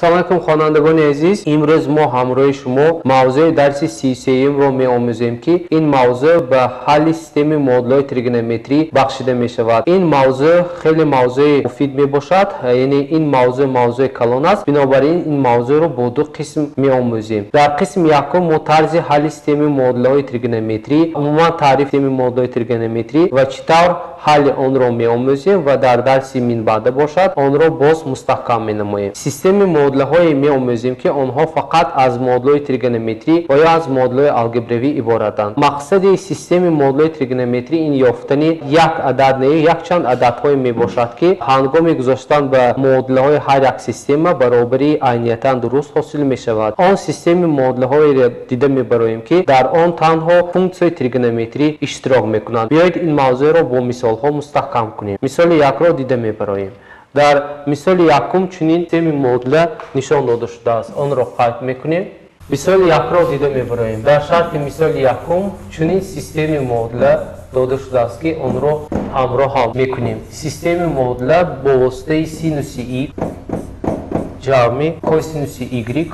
سلام علیکم خوانندگان عزیز. امروز ما همراه شما موضوع درس 33 رو می‌آموزیم که این موضوع به حل سیستم مدل‌های تریگونومتری بخشیده می‌شود. این موضوع خیلی موضوع مفید میباشد، یعنی این موضوع کلان است. بنابراین این موضوع رو با دو قسم می‌آموزیم. در قسم یکم ما طرز حل سیستم مدل‌های تریگونومتری، عموما تعریف سیستم مدل‌های تریگونومتری و چطور حل آن را می‌آموزیم و در درس من بعد باشد آن را باز مستحکم می‌نماییم. سیستم مدل‌های می‌آموزیم که آنها فقط از مدل‌های تریگونومتری و یا از مدل‌های الگبروی عبارتند. مقصد سیستم مدل‌های تریگونومتری این یافتن یک عدد نه یک چند عددهای میباشد که هنگام گذاشتن به مدل‌های هر یک سیستم برابری عینیتاً درست حاصل می‌شود. آن سیستم مدل‌های را دیده می‌بریم که در آن تنها فونکس‌های تریگونومتری اشتراک می‌کنند. بیایید این موضوع را با مثال‌ها مستحکم کنیم. مثال یک را دیده می‌بریم. در مثال یکم چنین سیستم مدل نشان داده شده است. آن را قید میکنیم. مثال یک را دیده میبریم. در شرط مثال یکم چنین سیستم مدل داده شده است که آن را همراه حل میکنیم. سیستم مدل با واسطه سینوس ای جمع کوسینوس ایگرگ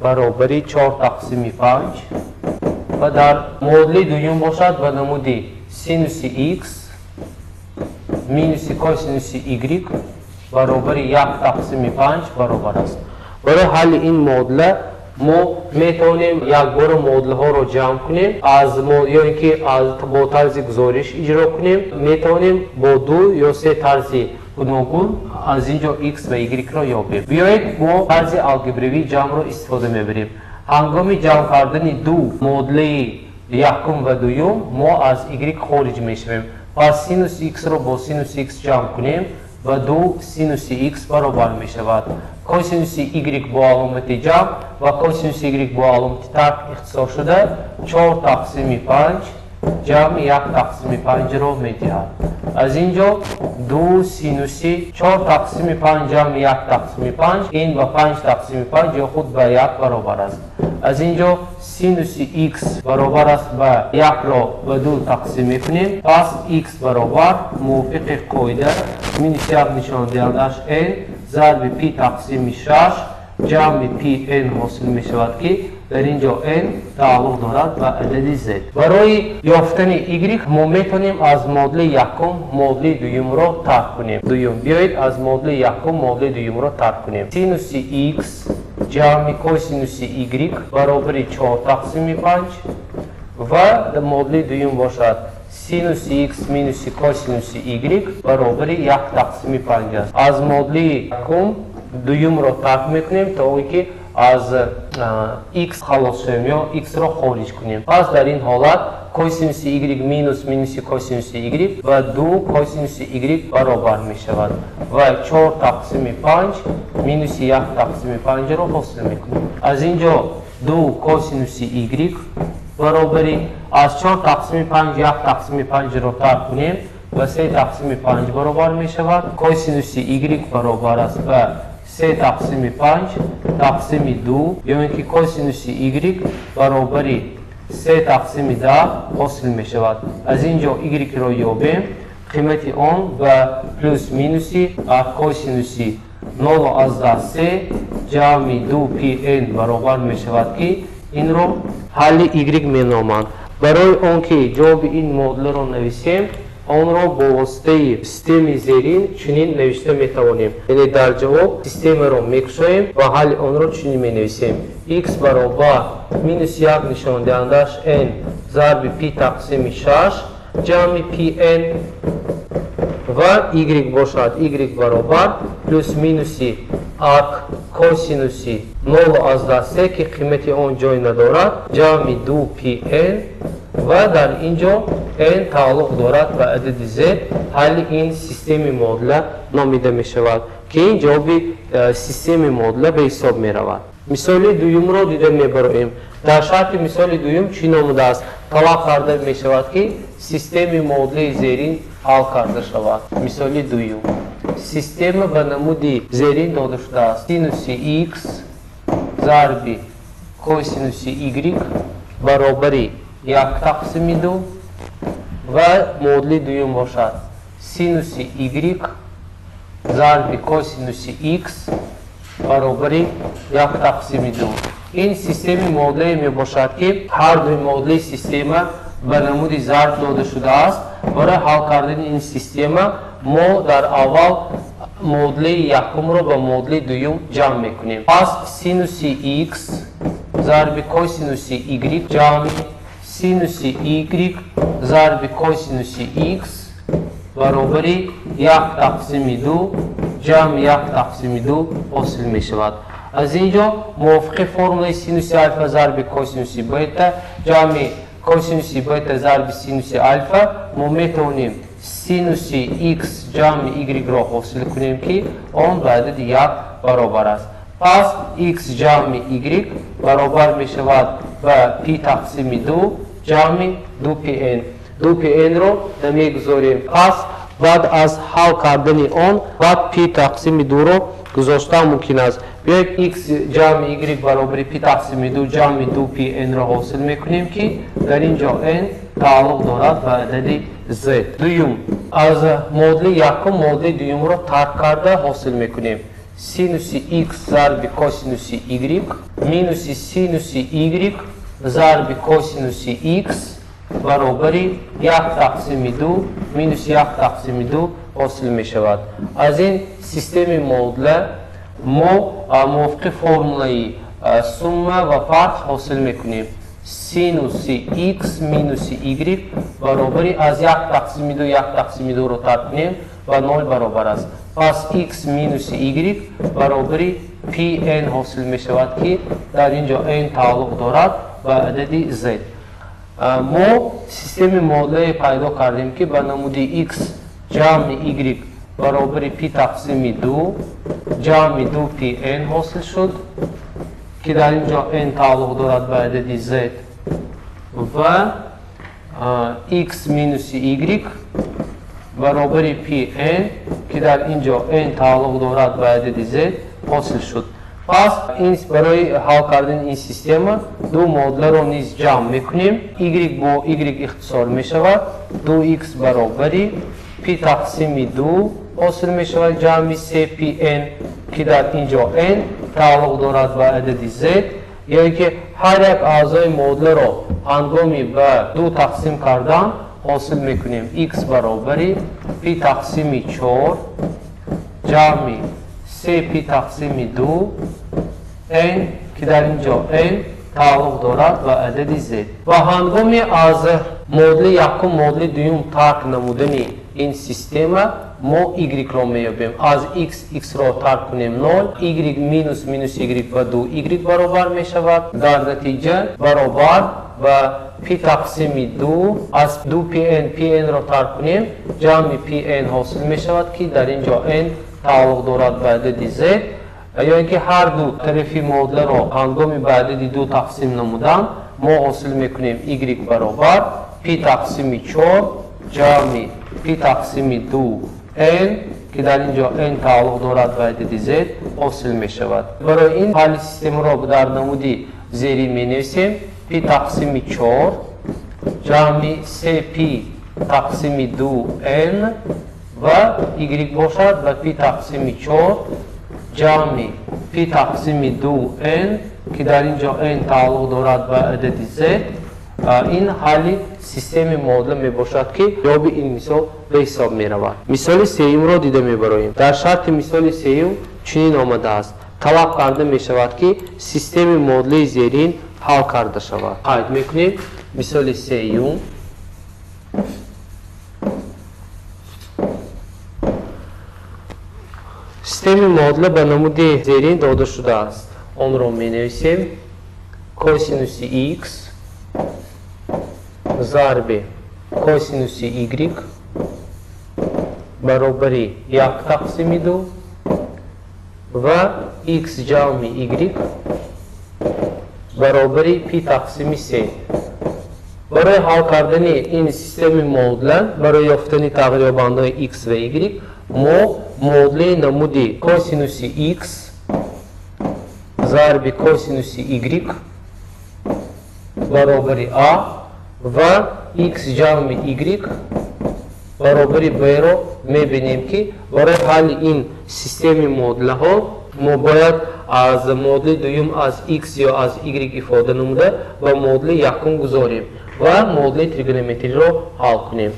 برابر 4 تقسیم 5 و در مدل دوم باشد به نمود سینوس ایکس مینوس کوسینوس ایگرگ برابر 1 تقسیم 5 برابر است. برای حل این مدل ما میتونیم یک بار مدل ها رو جمع کنیم یا اینکه با طرز گزارش اجرا کنیم. میتونیم با 2 یا 3 طرز گوناگون از اینجا x و y را یابیم. بیایید ما طرز الگبروی جمع را استفاده میبریم. هنگام جمع کردن دو مدل یکم و دوم ما از y خارج میشویم. پس سینوس x را با سینوس x جمع کنیم و 2 سینوس x برابر می شود. کوسینوس y با علامت جمع و کوسینوس y با علامت ترک اختصار شده 4 تقسیم 5 جمع 1 تقسیم 5 را می دهد. از اینجا 2 سینوس 4 تقسیم 5 جمع 1 تقسیم 5 این و 5 تقسیم 5 یا خود به 1 برابر است. از اینجا سینوس x برابر است به 1 را به 2 تقسیم میکنیم. پس x برابر موافق قاعده مینوس 1 نشان دهندش n ضرب p تقسیم 6 جمع p n حاصل می شود که در اینجا n تعلق دارد و عدد z. برای یافتن y ما میتونیم از مدل یکم مدل دوم را ترک کنیم. بیایید از مدل یکم مدل دوم را ترک کنیم. سینوس x جمع کوسینوس y برابر 4 تقسیم 5 و مدل دوم باشد سینوس x مینوس کوسینوس y برابر 1 تقسیم 5 است. از مدل یکم دوم را ترک میکنیم تا اینکه از x خلاص شویم یا x را خارج کنیم. پس در این حالت کوسینوس y مینوس کوسینوس y و 2 کوسینوس y برابر می شود و 4 تقسیم 5 مینوس 1 تقسیم 5 را حاصل میکنیم. از اینجا 2 کوسینوس y برابری از 4 تقسیم 5 1 تقسیم 5 را ترک کنیم و 3 تقسیم 5 برابر می شود. کوسینوس y برابر است به 3 تقسیم 5 تقسیم 2 یا اینکه کوسینوس y برابری 3 تقسیم 10 حاصل می شود. از اینجا y را یابیم. قیمت آن و پلوس مینوسی کوسینوس 0 از 3 جمع 2 pn برابر می شود که این را حل y می نامند. برای آنکه جواب این مدل را نویسیم آن را با واسطه سیستم زیرین چنین نوشته می توانیم. یعنی در جواب سیستم را میکشیم و حل آن را چنین می نویسیم. x برابر مینوس 1 نشان دهندش n ضرب p تقسیم 6 جمع pn و y باشد y برابر پلوس مینوسی arc کوسینوس 0 از 3 که قیمت آن جای ندارد جمع 2 pn و در اینجا n تعلق دارد به عدد z. حل این سیستم مدل نامیده می شود که این جواب سیستم مدل به حساب می رود. مثال دوم را دیده می براییم. در شرط مثال دوم چی نموده است؟ طلب کرده می شود که سیستم مدل زیرین حل کرده شود. مثال دوم سیستم به نمود زیرین داده شده است. سینوس x ضرب کوسینوس y برابر 1 تقسیم 2 و مدل دوم باشد سینوس y ضرب کوسینوس x баробари 1 тақсими 2. این سیستم معادله می باشد که هر دوی معادله سیستم به نمود ظرف داده شده است. برای حل کردن این سیستم ما در اول معادله یکم را با معادله دوم جمع میکنیم. پس سینوس x ضرب کوسینوس y جمع سینوس y ضرب کوسینوس x برابری 1 تقسیم 2 جمع 1 تقسیم 2 حاصل می شود. از اینجا موافق فرمول سینوس الفا ضرب کوسینوس بیتا جمع کوسینوس بیتا ضرب سینوس الفا ما میتونیم سینوس x جمع y را حاصل کنیم که آن به عدد 1 برابر است. پس x جمع y برابر می شود به p تقسیم 2 جمع 2pn. 2pn رو نمیگذاریم. پس بعد از حل کردن آن بعد p تقسیم 2 رو گذاشتن ممکن است. بیایید x جمع y برابر p تقسیم 2 جمع 2pn را حاصل میکنیم که در اینجا n تعلق دارد به عدد z. دوم از معادله یکم معادله دوم را ترک کرده حاصل میکنیم. سینوس x ضرب کوسینوس y مینوس سینوس y ضرب کوسینوس x برابری 1 تقسیم 2 مینوس 1 تقسیم 2 حاصل می شود. از این سیستم معادله ما موافق فرموله سومه و فرق حاصل می کنیم. سینوس x مینوس y برابری از 1 تقسیم 2 1 تقسیم 2 رو ترک کنیم و 0 برابر است. پس x مینوس y برابری pn حاصل می شود که در اینجا n تعلق دارد به عدد z. ما سیستم معادله پیدا کردیم که به نمود x جمع y برابر p تقسیم 2 جمع 2pn حاصل شد که در اینجا n تعلق دارد به عدد z و x مینوس y برابر pn که در اینجا n تعلق دارد به عدد z حاصل شد. پس این برای حل کردن این سیستم دو معادله را نیز جمع میکنیم. y با y اختصار می شود 2x برابری p تقسیم 2 حاصل می شود جمع 3pn که در اینجا n تعلق دارد به عدد z. یعنی که هر یک اعضای معادله را هنگامی به 2 تقسیم کردن حاصل میکنیم. x برابری p تقسیم 4 جمع 3p تقسیم 2 n که در اینجا n تعلق دارد و عدد z. و هنگامی از معادله یکم معادله دوم ترک نمودن این سیستم ما y را میابیم. از x را ترک کنیم 0 y مینوس مینوس y و 2y برابر می شود. در نتیجه برابر و p تقسیم 2 از 2pn را ترک کنیم جمع pn حاصل می شود که در اینجا n تعلق دارد به عدد z. یا اینکه هر دو طرفی معادله را هنگامی به عدد 2 تقسیم نمودن ما حاصل میکنیم y برابر p تقسیم 4 جمع p تقسیم 2 n که در اینجا n تعلق دارد به عدد z حاصل می شود. برای این حل سیستم را در نمودی زیری می نویسیم p تقسیم 4 جمع 3p تقسیم 2 n و y باشد و p تقسیم 4 جمع p تقسیم 2 n که در اینجا n تعلق دارد به عدد z. این حل سیستم معادله می باشد که جواب این مثال به حساب می رود. مثال سوم را دیده می براییم. در شرط مثال سوم چنین آمده است: طلب کرده می شود که سیستم معادله زیرین حل کرده شود. قید میکنیم مثال سوم. سیستم معادله به نمود زیرین داده شده است. آن را می نویسیم کوسینوس x ضرب کوسینوس y برابری 1 تقسیم 2 و x جمع y برابری p تقسیم 3. برای حل کردن این سیستم معادله برای یافتن تغییر بندهای x و y ما معادله نمودی کوسینوس x ضرب کوسینوس y برابری a و x جمع y برابری b رو میبینیم که برای حل این سیستم معادله ها ما باید از مدل دوم از x یا از y ifade نموده و مدل یکم گذاریم و مدل تریگونومتری رو حل کنیم.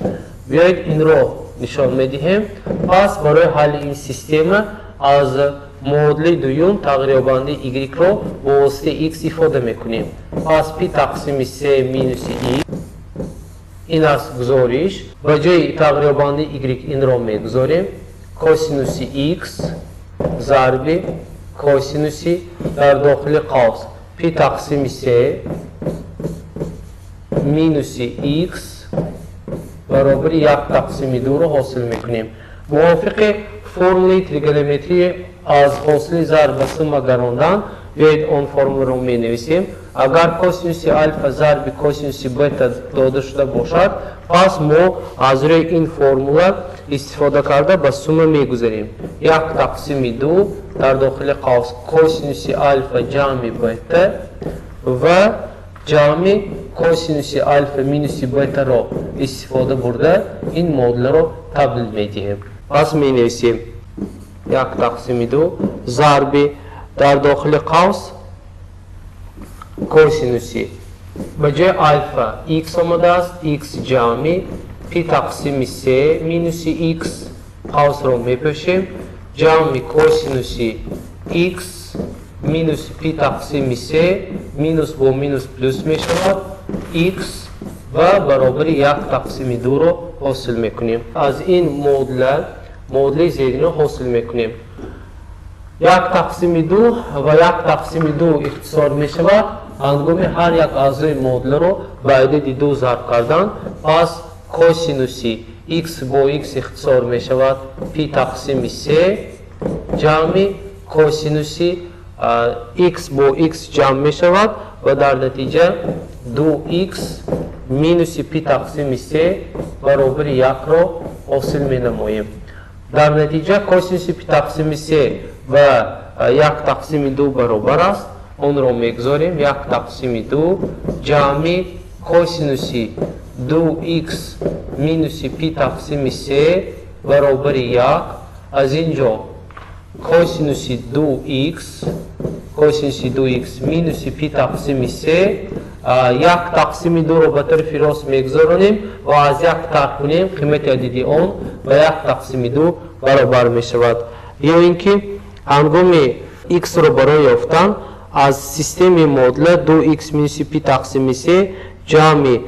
بیایید این رو نشان میدهیم. پس برای حل این سیستم از مدل دوم تغییر بند y رو با واسطه x ifade میکنیم. پس p تقسیم 3 مینوس x این است گذاریش. به جای تغییر بند y این رو میگذاریم. کوسینوس x ضرب کوسینوسی در داخل قوس p تقسیم 3 مینوس x برابر 1 تقسیم 2 رو حاصل میکنیم. موافق فرمول تریگونومتری از حاصل ضرب به سوم گراندن بیایید اون فرمول رو می نویسیم. اگر کوسینوس الفا ضرب کوسینوس بتا داده شده باشد پس ما از روی این فرمول استفاده کرده به سوم می گذاریم. 1 تقسیم 2 در داخل قوس کوسینوس الفا جمع بتا و جمع کوسینوس الفا مینوس بتا را استفاده برده این مدل رو تبدیل می دهیم. پس می نویسیم 1 تقسیم 2 ضرب در داخل قوس کوسینوسی به جای الفا x آمده است x جمع p تقسیم 3 مینوس x قوس رو میپوشیم جمع کوسینوسی x مینوس p تقسیم 3 مینوس با مینوس پلوس میشود x و برابر 1 تقسیم 2 رو حاصل میکنیم. از این مدل زیرین رو حاصل میکنیم. 1 تقسیم 2 و 1 تقسیم 2 اختصار می شود. هنگام هر یک اعضای مدل رو به عدد 2 ضرب کردن پس کوسینوسی x با x اختصار می شود p تقسیم 3 جمع کوسینوسی x با x جمع می شود و در نتیجه 2x مینوس p تقسیم 3 برابر 1 رو حاصل می نماییم. در نتیجه کوسینوس p تقسیم 3 و 1 تقسیم 2 برابر است. اون رو میگذاریم 1 تقسیم 2 جمع کوسینوسی 2x مینوس p تقسیم 3 برابر 1 از اینجا کوسینوسی 2x مینوس p تقسیم 3 1 تقسیم 2 رو به طرف راست میگذارونیم و از 1 ترک کنیم قیمت عددی اون و 1 تقسیم 2 برابر می شود. یا اینکه هنگام x رو برای یافتن از سیستم مدل 2x مینوس p تقسیم 3 جمع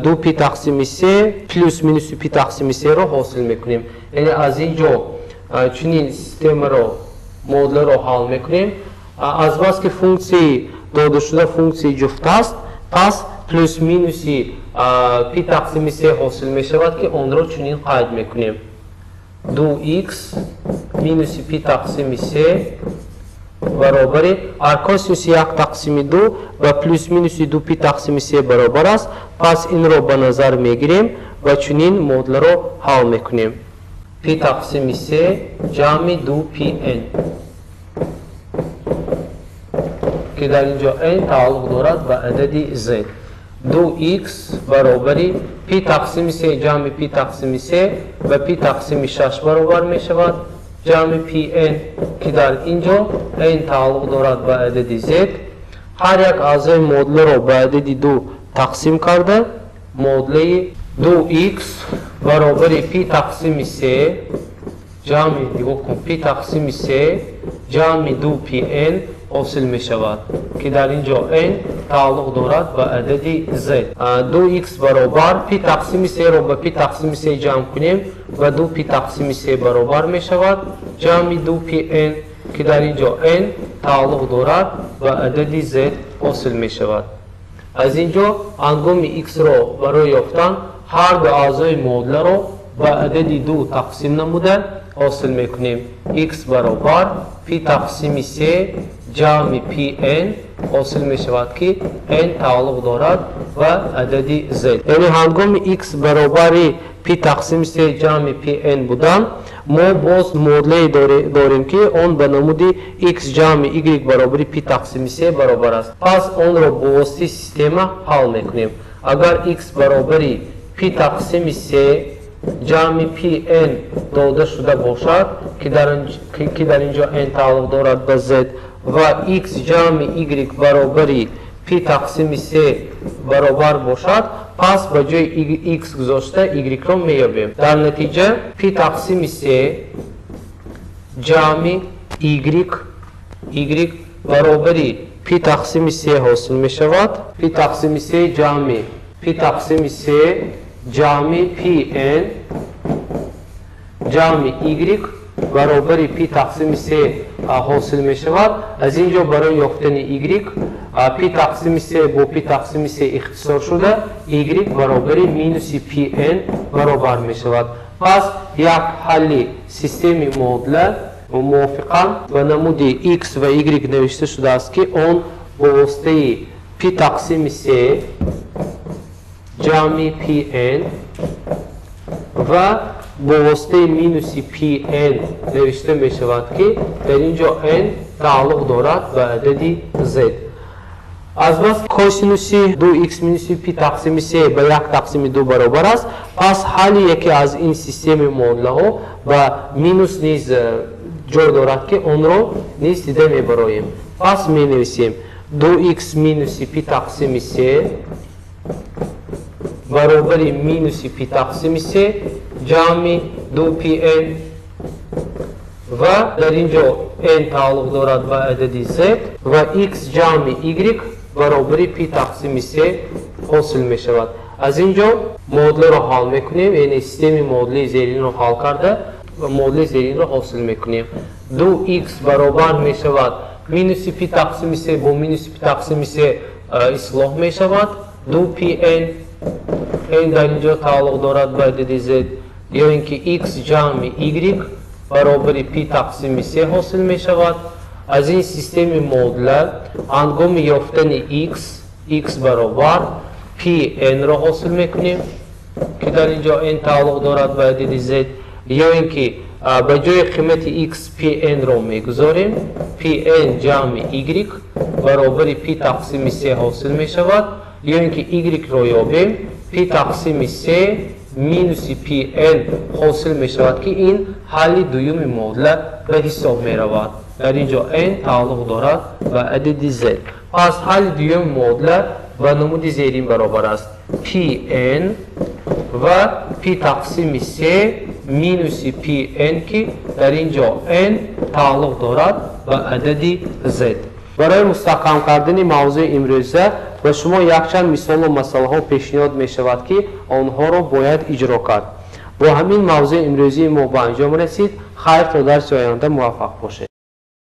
2p تقسیم 3 پلوس مینوس p تقسیم 3 رو حاصل میکنیم. یعنی از اینجا چنین سیستم رو مدل رو حل میکنیم. از بس که فونکسی داده شده فونکسی جفت است پس پلوس مینوس p تقسیم 3 حاصل می شود که اون رو چنین قید میکنیم 2x مینوس p تقسیم 3 برابر کوسینوس 1 تقسیم 2 و پلوس مینوس 2p تقسیم 3 برابر است. پس این رو به نظر میگیریم و چنین مدل رو حل میکنیم. p تقسیم 3 جمع 2pn که در اینجا n تعلق دارد به عدد z 2x برابر p تقسیم 3 جمع p تقسیم 3 و p تقسیم 6 برابر می شود جمع pn که در اینجا n تعلق دارد به عدد z. هر یک اعضای مدل رو به عدد 2 تقسیم کرده مدل 2x برابر p تقسیم 3 جمع p تقسیم 3 جمع 2pn حاصل می شود که در اینجا n تعلق دارد به عدد z. 2x برابر p تقسیم 3 رو به p تقسیم 3 جمع کنیم و 2p تقسیم 3 برابر می شود جمع 2pn که در اینجا n تعلق دارد به عدد z حاصل می شود. از اینجا هنگام x رو برای یافتن هر دو اعضای مدل رو به عدد 2 تقسیم نموده حاصل می کنیم. x برابر p تقسیم 3 جمع pn حاصل می شود که n تعلق دارد و عدد z. یعنی هنگام x برابر p تقسیم 3 جمع pn بودن ما باز مدل داریم که اون به نمود x جمع y برابر p تقسیم 3 برابر است. پس اون رو با واسطه سیستم حل می کنیم. اگر x برابر p تقسیم 3 جمع pn داده شده باشد که در اینجا n تعلق دارد به z و x جمع y برابری p تقسیم 3 برابر باشد، پس به جای x گذاشته y را میابیم. در نتیجه p تقسیم 3 جمع y برابری p تقسیم 3 حاصل می شود. p تقسیم 3 جمع p تقسیم 3 جمع pn جمع y برابری p تقسیم 3 حاصل می شود. از اینجا برای یافتن y p تقسیم 3 با p تقسیم 3 اختصار شده y برابری مینوس pn برابر می شود. پس یک حل سیستم معادله موافقا و نمود x و y نوشته شده است که آن با واسطه p تقسیم 3 جمع pn و با واسطه مینوس pn نوشته می شود که در اینجا n تعلق دارد به عدد z. از بس کوسینوس 2x مینوس p تقسیم 3 به 1 تقسیم 2 برابر است. پس حل یکی از این سیستم معادله ها و مینوس نیز جور دارد که اون رو نیز دیده می براییم. پس می نویسیم 2x مینوس p تقسیم 3 برابری مینوس p تقسیم 3 جمع 2pn و در اینجا n تعلق دارد به عدد z و x جمع y برابری p تقسیم 3 حاصل می شود. از اینجا معادله را حل میکنیم، یعنی سیستم معادله زیرین را حل کرده و معادله زیرین را حاصل میکنیم. 2x برابر می شود مینوس p تقسیم 3 با مینوس p تقسیم 3 اصلاح می شود. 2pn n در اینجا تعلق دارد به عدد z یا اینکه x جمع y برابر p تقسیم 3 حاصل می شود. از این سیستم معادله هنگام یافتن x برابر pn را حاصل میکنیم که در اینجا n تعلق دارد به عدد z یا اینکه به جای قیمت x pn را میگذاریم pn جمع y برابر p تقسیم 3 حاصل می شود یا اینکه y را یابیم p تقسیم 3 مینوس pn حاصل می شود که این حل دوم معادله به حساب می رود. در اینجا n تعلق دارد به عدد z. پس حل دوم معادله و نمود زیرین برابر است pn و p تقسیم 3 مینوس pn که در اینجا n تعلق دارد به عدد z. برای مستحکم کردن موضوع امروزه و شما یک چند مثال و مسئله ها پیشنهاد می شود که آنها را باید اجرا کرد. با همین موضوع امروزی ما به انجام رسید. خیر تا درس آینده موفق باشید.